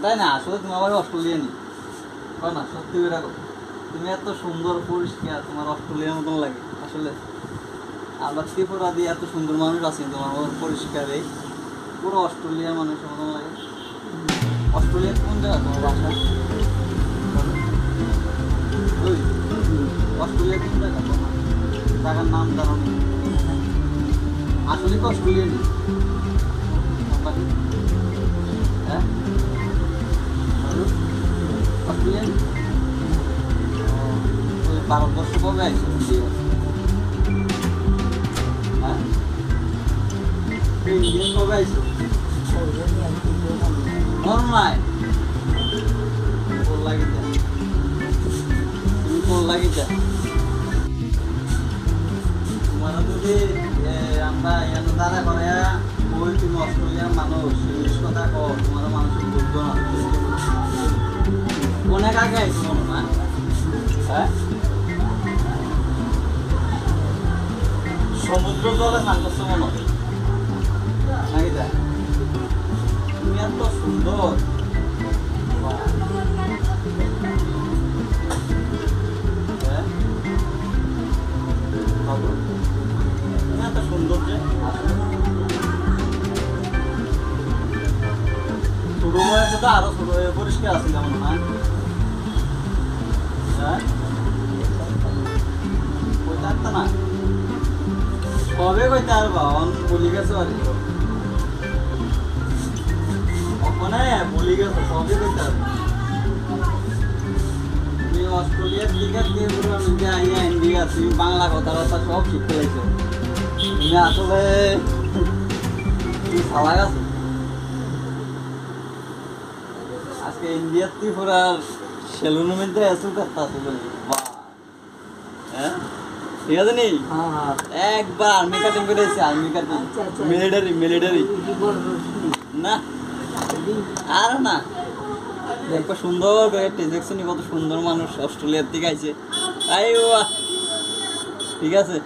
তাই না? আসলে তুমি আবার অস্ট্রেলিয়ানি না, সত্যি করে তুমি এত সুন্দর পরিষ্কার, তোমার অস্ট্রেলিয়ার মতন লাগে আসলে। আবার ত্রিপুরা দিয়ে এত সুন্দর মানুষ আছে, তোমার পরিষ্কার, এই পুরো অস্ট্রেলিয়ার মানুষের মতন লাগে। অস্ট্রেলিয়ার কোন জায়গা তোমার বাসা? অস্ট্রেলিয়ার কোন জায়গা তোমার? জায়গার নাম জানো? আসলে কি অস্ট্রেলিয়ানি? হ্যাঁ, অস্ট্রেলিয়ান। ভারতবর্ষ কবে আসছে? হ্যাঁ, ইন্ডিয়ান কবে আসছে? মন নাই কোন লাগিতে, তুমি কোন লাগিতে তোমার যদি আমরা এত দ্বারা করে ওই তুমি অস্ট্রেলিয়ার মানুষ ইংলিশ কথা কো, তোমার মানুষের বুঝবো না। অনেক আগে আইসি মনে না? হ্যাঁ, সমুদ্র জলে স্নান করছো মনে নাকি? তুমি এত সুন্দর, এত সুন্দর যে ছোট বয়সে তো আরো ছোট পরিষ্কার আছে কেমন না? হ্যাঁ, কইতে পারতো না, কবে কইতে পারবা? বলি গেছো আর ওখানে বলি গেছো, সবই কইতে পারবে। তুমি অস্ট্রেলিয়ার দিকে ইন্ডিয়া, তুমি বাংলা কথাবার্তা সব শিখতে লাগছো। তুমি আসলে ভালো গেছো। আজকে ইন্ডিয়ার ত্রিপুরার সেলুনের মধ্যে এসে করতে আসলে হ্যাঁ, ঠিক আছে নি? একবার আর্মি কাটিং করেছি, আর্মি কাটিং, মিলিটারি না আর না। দেখো সুন্দর করে দেখছো নি কত সুন্দর মানুষ অস্ট্রেলিয়ার থেকে আইছে। ঠিক আছে।